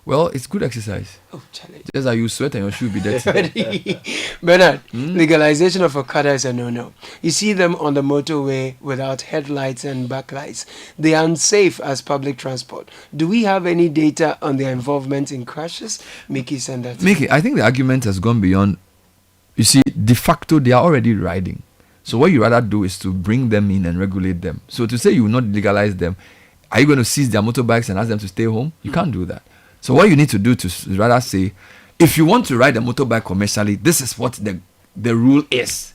A: Well, it's good exercise.
C: Oh, challenge.
A: Just like you sweat and your shoe be dirty.
C: Bernard,
A: Hmm?
C: legalization of Okada is a no-no. You see them on the motorway without headlights and backlights. They are unsafe as public transport. Do we have any data on their involvement in crashes? Mickey sent that.
A: Mickey, I think the argument has gone beyond. You see, de facto, they are already riding. So what you rather do is to bring them in and regulate them. So to say you will not legalize them, are you going to seize their motorbikes and ask them to stay home? You can't do that. So what you need to do to rather say, if you want to ride a motorbike commercially, this is what the rule is.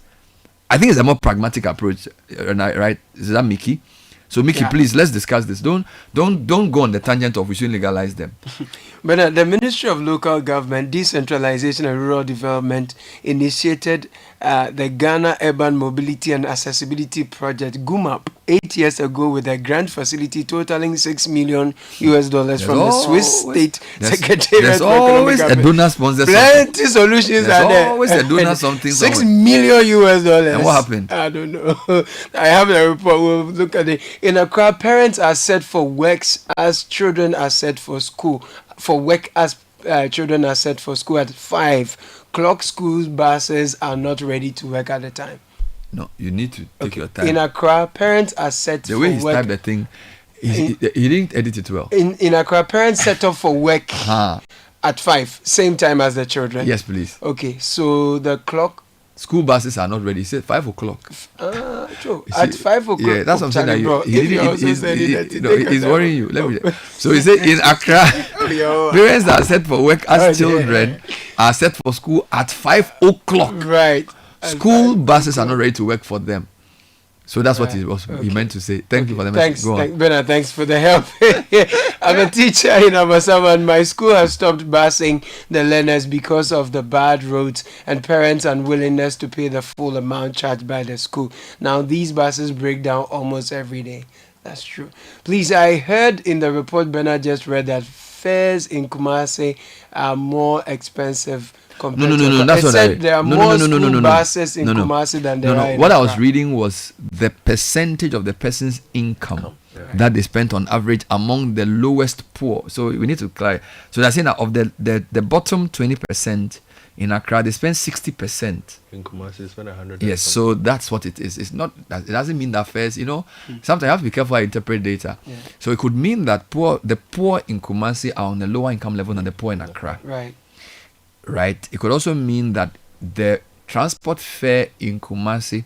A: I think it's a more pragmatic approach, right? Is that Mickey? So Mickey,
C: Yeah.
A: please, let's discuss this. Don't go on the tangent of we should legalize them.
C: Bernard, the Ministry of Local Government, Decentralization and Rural Development initiated the Ghana Urban Mobility and Accessibility Project, GUMAP, 8 years ago with a grant facility totaling $6 million from the Swiss State Secretariat
A: There's
C: for Economic
A: always a
C: Affairs.
A: donor sponsor.
C: Plenty solutions
A: There's
C: are there.
A: always a donor something
C: $6
A: somewhere.
C: million.
A: And what happened?
C: I don't know. I have a report. We'll look at it. In Accra, parents are set for works as children are set for school. For work as children are set for school at 5. Clock school buses are not ready to work at the time.
A: No, you need to take your time.
C: In Accra, parents are set
A: The
C: for
A: way he
C: work.
A: typed the thing, he didn't edit it well.
C: In Accra, parents set up for work
A: Ah,
C: at 5, same time as the children.
A: yes, please.
C: Okay, so the clock.
A: School buses are not ready. He said 5 o'clock.
C: True.
A: You
C: At
A: see,
C: 5 o'clock.
A: Yeah, that's what I'm saying. That
C: bro,
A: he
C: if you
A: didn't.
C: also said it, that you take
A: He's
C: us
A: worrying you. Let me. So he said in Accra,
C: Yo.
A: parents are set for work
C: Oh,
A: as
C: yeah.
A: children are set for school at 5 o'clock.
C: Right.
A: School buses are not ready to work for them. So that's what he
C: Okay.
A: meant to say. Thank you for the
C: Thanks,
A: message. Go on.
C: Bernard, thanks for the help. I'm a teacher in Amasama and my school has stopped busing the learners because of the bad roads and parents' unwillingness to pay the full amount charged by the school. Now these buses break down almost every day. That's true. Please, I heard in the report Bernard just read that fares in Kumasi are more expensive compared
A: No.
C: to
A: That's
C: it
A: what
C: said there are more school
A: no.
C: buses in Kumasi than there are in
A: What I was
C: Accra.
A: reading was the percentage of the person's income that they spent on average among the lowest poor. So we need to clarify. So they're saying that of the bottom 20% in Accra, they spend 60%.
B: In Kumasi, it's been 100.
A: Yes, so that's what it is. It's not. It doesn't mean that fares. Sometimes you have to be careful how you interpret data.
C: Yeah.
A: So it could mean that the poor in Kumasi are on a lower income level than the poor in Accra.
C: Right.
A: Right. It could also mean that the transport fare in Kumasi,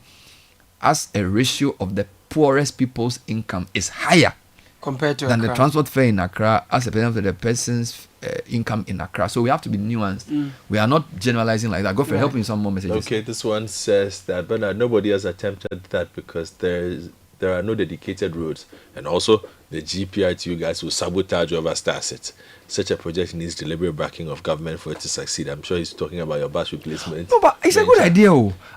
A: as a ratio of the poorest people's income, is higher
C: Compared to
A: than the
C: Accra.
A: transport fare in Accra as a percentage of the person's income in Accra. So we have to be nuanced. We are not generalizing like that. Go for
C: Right.
A: helping some more messages.
B: Okay, this one says that Bernard, nobody has attempted that because there are no dedicated roads, and also the GPITU guys will sabotage whoever starts it. Such a project needs deliberate backing of government for it to succeed. I'm sure he's talking about your bus replacement.
A: No, but it's a good idea.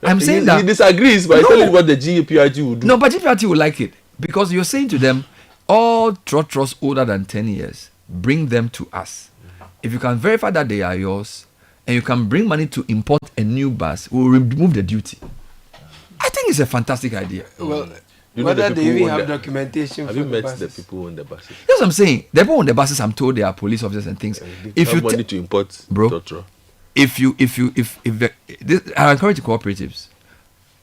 A: I'm saying
B: he
A: that.
B: disagrees, but he's
A: No.
B: telling you what the GPITU will do.
A: No, but GPRT will like it because you're saying to them, all trotros older than 10 years, bring them to us. If you can verify that they are yours and you can bring money to import a new bus, we'll remove the duty. I think it's a fantastic idea.
C: Well,
B: You know the
C: whether they
B: people
C: even
B: who own
C: have
B: the-
C: documentation
B: Have
C: for
B: you
C: the
B: met
C: buses.
B: the people who own the buses?
A: That's what I'm saying. The people on the buses, I'm told they are police officers and things. If you
B: money to import
A: Bro.
B: Totro.
A: I encourage cooperatives.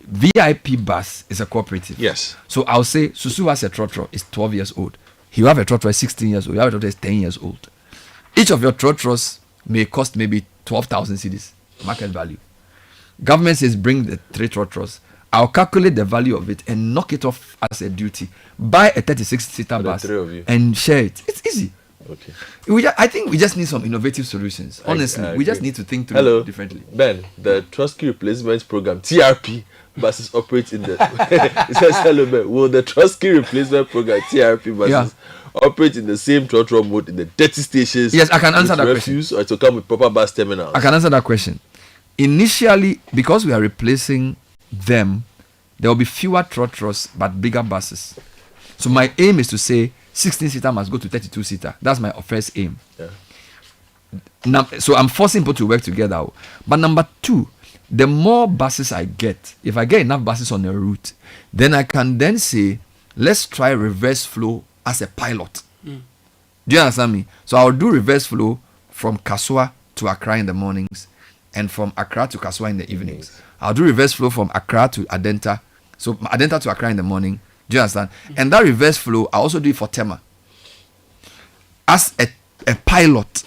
A: VIP bus is a cooperative.
B: Yes.
A: So I'll say Susu has a trotro is 12 years old. You have a trotro is 16 years old. You have a trotro is 10 years old. Each of your trotros may cost maybe 12,000 cedis market value. Government says bring the 3 trotros. I'll calculate the value of it and knock it off as a duty. Buy a 36-seater
B: For the
A: bus
B: 3 of you.
A: and share it. It's easy.
B: Okay.
A: I think we just need some innovative solutions. Honestly,
B: I
A: we just
B: agree.
A: need to think through
B: Hello,
A: differently.
B: Ben, the Troski replacement program, TRP, buses operate in the... It says, hello, Ben, will the Troski replacement program, TRP buses, operate in the same Trotro mode in the dirty stations?
A: Yes, I can answer
B: with
A: that
B: refuse, or to come with proper bus terminals?
A: I can answer that question. Initially, because we are replacing them, there will be fewer trotros but bigger buses. So my aim is to say 16-seater must go to 32-seater. That's my first aim.
B: Yeah.
A: Now, so I'm forcing people to work together. But number 2, the more buses I get, if I get enough buses on a route, then I can then say, let's try reverse flow as a pilot. Do you understand me? So I'll do reverse flow from Kasua to Accra in the mornings and from Accra to Kasua in the evenings. I'll do reverse flow from Accra to Adenta. So Adenta to Accra in the morning. Do you understand? And that reverse flow, I also do it for Tema as a pilot.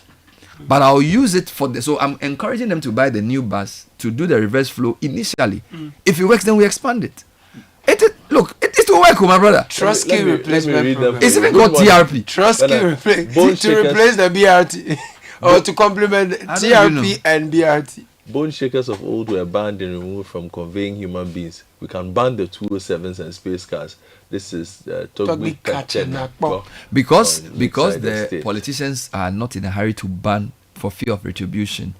A: But I'll use it for so I'm encouraging them to buy the new bus to do the reverse flow initially. If it works, then we expand it. It will work, my brother.
C: Troski replacement program.
A: It's even called TRP.
C: Troski to replace the BRT or to complement TRP and BRT.
B: Bone shakers of old were banned and removed from conveying human beings. We can ban the 207s and space cars. This is Togbi Kachenakpo.
A: Because the politicians are not in a hurry to ban for fear of retribution.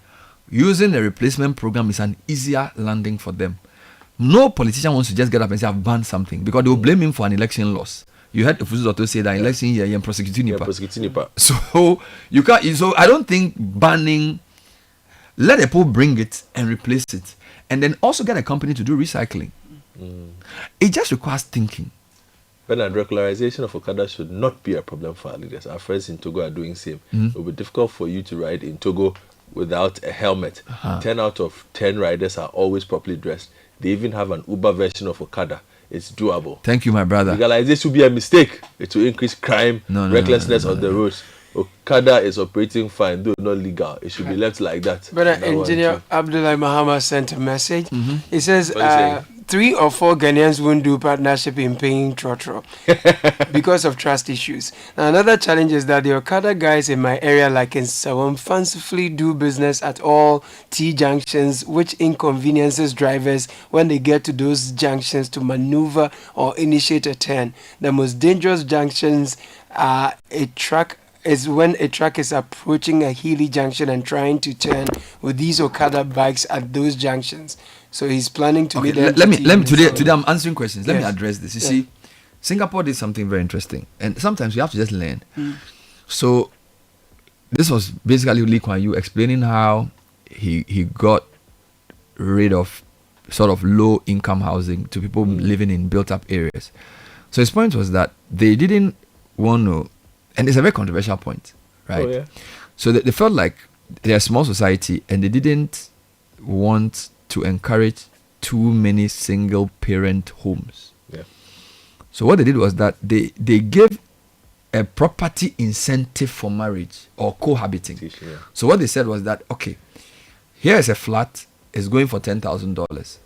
A: Using a replacement program is an easier landing for them. No politician wants to just get up and say I've banned something because they will blame him for an election loss. You heard Ofusu say that election year and prosecuting Nipa. So you can't. So I don't think banning. Let the people bring it and replace it, and then also get a company to do recycling. It just requires thinking.
B: Bernard, regularization of Okada should not be a problem for our leaders. Our friends in Togo are doing the same. It will be difficult for you to ride in Togo without a helmet. 10 out of 10 riders are always properly dressed. They even have an Uber version of Okada. It's doable.
A: Thank you, my brother.
B: Legalization will be a mistake. It will increase crime, recklessness on the roads. Okada is operating fine, though not legal. It should be left like that.
C: But Engineer Abdullah Muhammad sent a message. He says 3 or 4 Ghanaians won't do partnership in paying trotro because of trust issues. Now, another challenge is that the Okada guys in my area, like in Sawam, fancifully do business at all T junctions, which inconveniences drivers when they get to those junctions to maneuver or initiate a turn. The most dangerous junctions are is when a truck is approaching a hilly junction and trying to turn with these Okada bikes at those junctions. So he's planning to meet them.
A: Let me today I'm answering questions. Let me address this. You see, Singapore did something very interesting, and sometimes you have to just learn. So this was basically Lee Kuan Yew explaining how he got rid of sort of low income housing to people living in built up areas. So his point was that they didn't want to, and it's a very controversial point, right?
B: Oh, yeah.
A: So they felt like they're a small society and they didn't want to encourage too many single parent homes.
B: Yeah.
A: So what they did was that they gave a property incentive for marriage or cohabiting.
B: Yeah.
A: So what they said was that, okay, here is a flat, it's going for $10,000.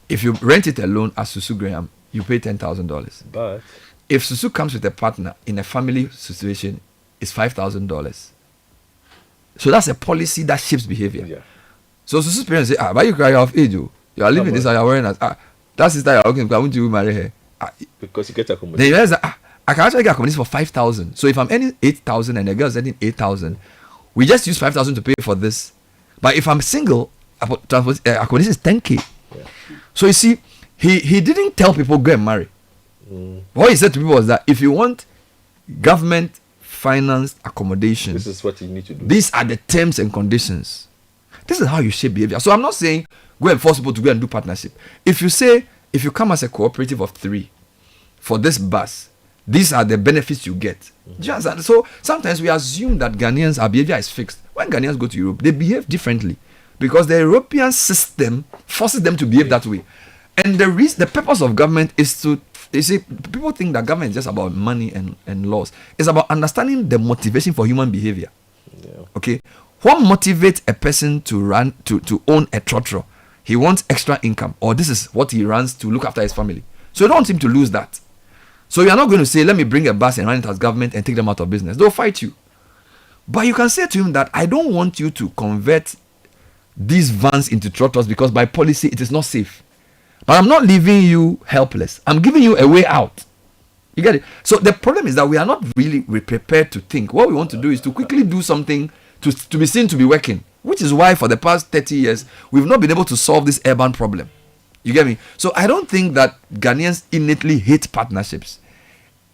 A: If you rent it alone as Susu Graham, you pay $10,000.
B: But
A: if Susu comes with a partner in a family situation, it's $5,000. So that's a policy that shapes behavior.
B: yeah.
A: So Susu's parents say, why you cry off age? You are living this, you're wearing that. That sister you're looking for, won't you marry her?
B: Because you get
A: Then
B: accommodation.
A: you realize that I can actually get accommodation for 5,000. So if I'm earning 8,000 and the girl's earning 8,000, we just use 5,000 to pay for this. But if I'm single, accommodation is 10K.
B: Yeah.
A: So you see, he didn't tell people go and marry. What he said to people was that if you want government financed accommodation,
B: This is what you need to do.
A: these are the terms and conditions. This is how you shape behavior. So I'm not saying go and force people to go and do partnership. If you come as a cooperative of 3 for this bus, these are the benefits you get. Just so sometimes we assume that Ghanaians, our behavior is fixed. When Ghanaians go to Europe, they behave differently because the European system forces them to behave that way. And the purpose of government is to, you see, people think that government is just about money and laws. It's about understanding the motivation for human behavior.
B: Yeah.
A: Okay, what motivates a person to own a trotro? He wants extra income, or this is what he runs to look after his family. So you don't want him to lose that. So you are not going to say, let me bring a bus and run it as government and take them out of business. They'll fight you. But you can say to him that I don't want you to convert these vans into trotros because by policy it is not safe. But I'm not leaving you helpless. I'm giving you a way out. You get it? So the problem is that we are not really prepared to think. What we want to do is to quickly do something to be seen to be working, which is why for the past 30 years, we've not been able to solve this urban problem. You get me? So I don't think that Ghanaians innately hate partnerships.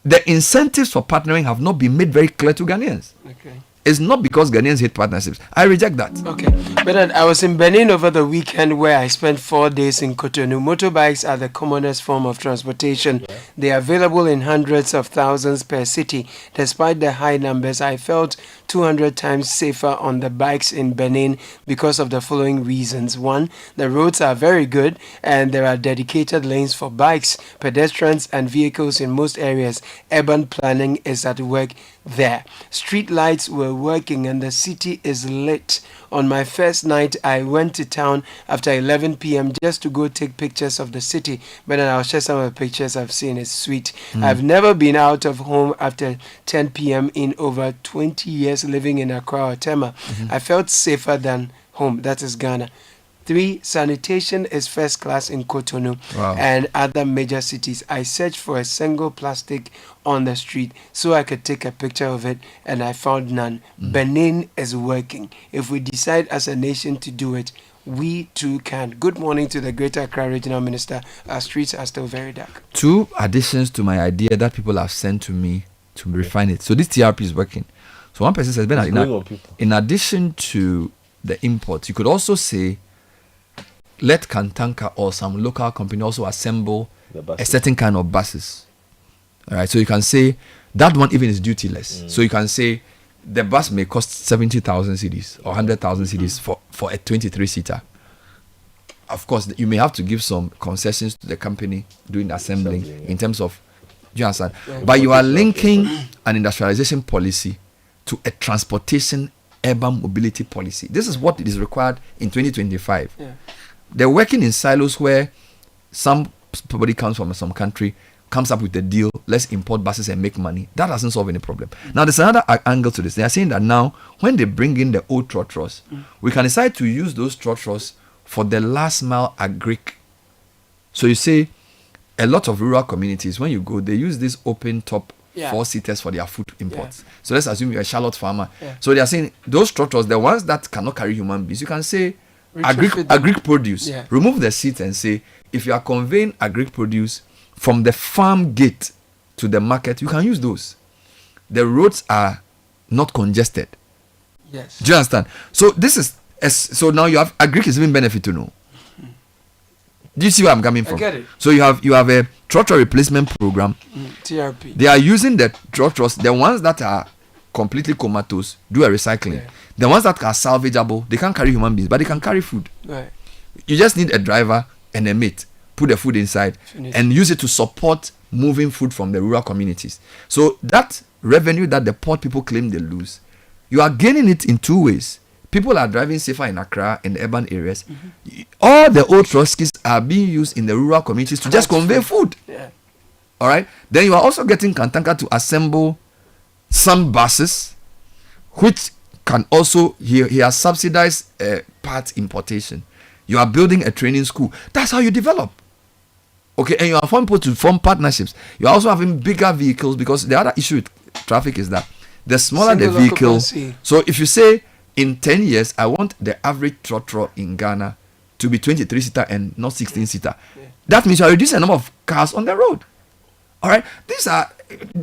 A: The incentives for partnering have not been made very clear to Ghanaians.
C: Okay.
A: It's not because Ghanaians hate partnerships. I reject that.
C: Okay. But I was in Benin over the weekend where I spent 4 days in Cotonou. Motorbikes are the commonest form of transportation.
B: Yeah.
C: They are available in hundreds of thousands per city. Despite the high numbers, I felt 200 times safer on the bikes in Benin because of the following reasons. One, the roads are very good and there are dedicated lanes for bikes, pedestrians and vehicles in most areas. Urban planning is at work there. Street lights were working and the city is lit. On my first night, I went to town after 11 p.m. just to go take pictures of the city. But then I'll share some of the pictures I've seen. It's sweet. I've never been out of home after 10 p.m. in over 20 years living in Accra or Tema. I felt safer than home. That is Ghana. 3, sanitation is first class in Cotonou
A: Wow.
C: and other major cities. I searched for a single plastic on the street so I could take a picture of it and I found none. Benin is working. If we decide as a nation to do it, we too can. Good morning to the Greater Accra Regional Minister. Our streets are still very dark.
A: 2 additions to my idea that people have sent to me to refine it. So this TRP is working. So one person says,
B: It's growing on people.
A: in addition to the imports, you could also say, let Kantanka or some local company also assemble
B: The
A: a
B: buses.
A: certain kind of buses. All right. So you can say that one even is duty-less. So you can say the bus may cost 70,000 cedis or 100,000 cedis for a 23-seater. Of course, you may have to give some concessions to the company doing the assembling in terms of, do you understand? But you are linking an industrialization policy to a transportation urban mobility policy. This is what is required in 2025.
C: Yeah.
A: They're working in silos where somebody comes from some country, comes up with a deal, let's import buses and make money. That doesn't solve any problem. Now, there's another angle to this. They are saying that now, when they bring in the old trotros, we can decide to use those trotros for the last mile agric. So you say, a lot of rural communities, when you go, they use these open top
C: Yeah.
A: 4-seaters for their food imports. So let's assume you're a Charlotte farmer.
C: Yeah.
A: So they are saying those trotros, the ones that cannot carry human beings, you can say
C: Retrofit them.
A: agric produce.
C: Yeah.
A: Remove the seats and say, if you are conveying agric produce from the farm gate to the market, you can use those. The roads are not congested.
C: Yes.
A: Do you understand? So this is so now you have agric is even benefit to know. Do you see where I'm coming from?
C: get it.
A: So you have a trotro replacement program.
C: TRP.
A: They are using the trotros, the ones that are completely comatose, do a recycling.
C: Yeah.
A: The ones that are salvageable, they can't carry human beings, but they can carry food.
C: Right.
A: You just need a driver and a mate. Put the food inside
C: Finish.
A: and use it to support moving food from the rural communities. So that revenue that the port people claim they lose, you are gaining it in 2 ways. People are driving safer in Accra and the urban areas. All the old Troskis are being used in the rural communities to just convey food.
C: Yeah.
A: All right. Then you are also getting Kantanka to assemble some buses, which can also he has subsidized part importation. You are building a training school. That's how you develop. Okay, and you are forming people to form partnerships. You are also having bigger vehicles because the other issue with traffic is that the smaller the
C: Single
A: vehicle.
C: occupancy.
A: So if you say in 10 years, I want the average trotro in Ghana to be 23-seater and not 16-seater. That means you are reducing the number of cars on the road. All right, this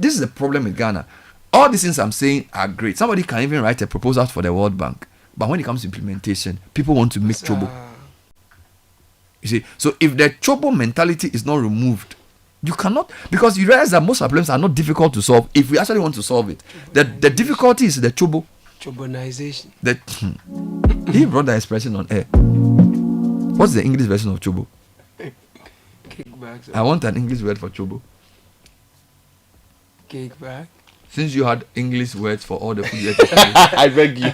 A: is the problem with Ghana. All these things I'm saying are great. Somebody can even write a proposal for the World Bank, but when it comes to implementation, people want to make chobo. You see, so if the chobo mentality is not removed, you cannot, because you realize that most problems are not difficult to solve if we actually want to solve it. The difficulty is the chobo.
C: Chobonization.
A: He brought that expression on air. What's the English version of chobo?
C: Kickbacks.
A: I want an English word for chobo.
C: Kickback.
A: Since you had English words for all the food you ate,
B: I beg you.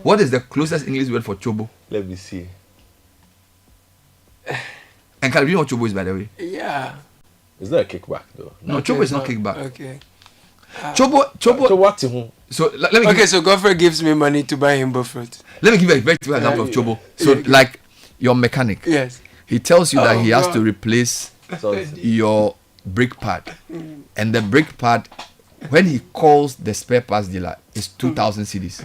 A: what is the closest English word for chobo?
B: Let me see.
A: And can you know what chobo is, by the way?
C: Yeah.
B: It's not a kickback though.
A: No,
C: Okay,
A: chobo is not
C: so-
A: kickback.
C: Okay.
A: Chobo.
B: So what?
A: So let me
C: Okay, so Godfrey gives me money to buy him buffet.
A: let me give you a very typical example of chobo. So
C: Yeah.
A: like your mechanic,
C: Yes.
A: he tells you that
C: Oh,
A: he has
C: God.
A: to replace your brake pad, and the brake pad, when he calls the spare parts dealer, is 2,000 cedis.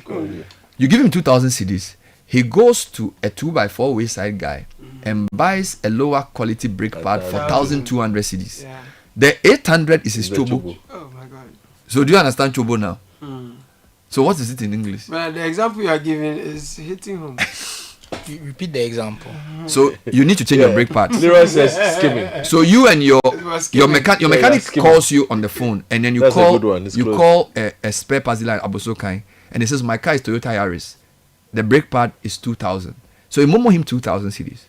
A: You give him 2,000 cedis, he goes to a 2x4 wayside guy and buys a lower quality brake pad for 1,200 cedis.
C: Yeah.
A: The 800 is his
B: The
A: chobo.
B: chobo.
C: Oh my God.
A: So do you understand chobo now? So what is it in English?
C: But the example you are giving is hitting home.
D: You repeat the example.
A: So you need to change your brake pads.
B: Leroy says skimming.
A: So you and your
C: was skimming.
A: mechanic
B: skimming.
A: calls you on the phone, and then you
B: That's a
A: call
B: good one. It's
A: you
B: close.
A: call a spare parts dealer at Abosokai, and he says my car is Toyota Yaris. The brake pad is 2,000. So you momo him 2,000 cedis.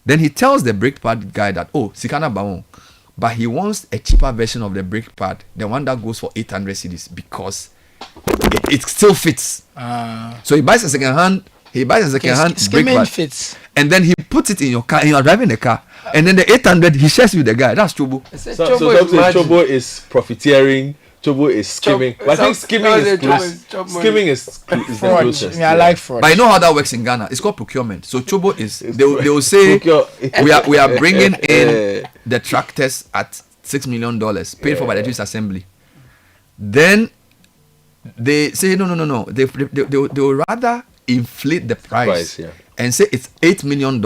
A: Then he tells the brake pad guy that sikana baon, but he wants a cheaper version of the brake pad, the one that goes for 800 cedis because it still fits. So he buys a second hand. He buys a second hand brake
D: Skimming
A: pad,
D: fits.
A: and then he puts it in your car. And you are driving the car, and then the 800 he shares with the guy. That's Chobo.
C: I said,
B: So
C: Chobo
B: some
C: is
B: say
C: magic.
B: Chobo is profiteering. Chobo is skimming. But I think skimming is close. Skimming is the
D: Fraud.
B: closest.
D: Me, I like fraud.
A: But you know how that works in Ghana? It's called procurement. So Chobo is they will say we are bringing in the tractors at $6 million paid for by the Jewish Assembly. Then they say no. They will rather inflate the price,
B: yeah.
A: and say it's $8 million.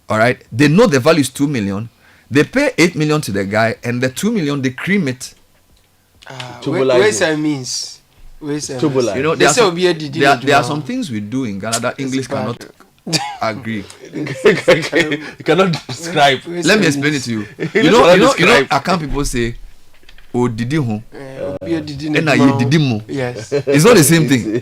A: All right. They know the value is 2 million. They pay 8 million to the guy, and the 2 million they cream it.
C: Ways and means.
B: Chobo line.
A: You know,
C: They
A: there are
C: say
A: some,
C: Obi Edi
A: there are
C: Didi.
A: some things we do in Ghana that English
C: bad.
A: cannot agree.
B: You cannot describe.
A: Let me explain it to you. You
B: English
A: know,
B: cannot
A: you know,
B: describe.
A: Account people say, "Oh, didi ho,"
C: Obi Edi Didi.
A: and you didi mo.
C: Yes.
A: It's not the same thing.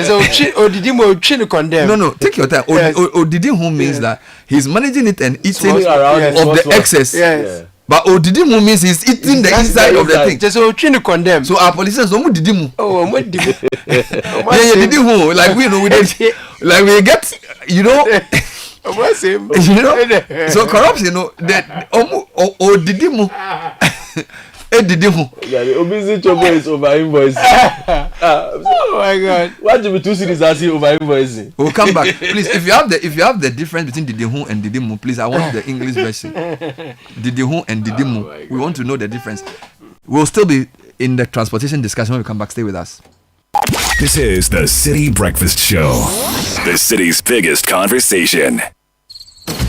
C: So Didi mo chin condemn.
A: No, take your time.
C: Yes.
A: Didi ho means that he's managing it and eating
B: Swimming around
C: Yes.
B: in
A: of the
B: small, small.
A: excess.
C: Yes.
A: But didi mo means he's eating the
C: That's
A: inside
C: the
A: of the
B: inside.
A: thing.
C: Just so chin condemn.
A: So our politicians don't didi mo.
C: Oh, I'm with Didi.
A: Yeah, didi ho. Like we don't, like we get, you know.
C: What's him?
A: You know, so corruption, you know, that didi mo. Didi ho.
B: Yeah, the obesity Chobo is over invoicing.
C: Oh my God.
B: Why do we 2 cities asking over invoicing?
A: We'll come back, please. If you have the difference between didi ho and didi mo, please. I want the English version. Didi ho and didi mo. We want to know the difference. We'll still be in the transportation discussion when we come back. Stay with us.
E: This is the City Breakfast Show, the city's biggest conversation.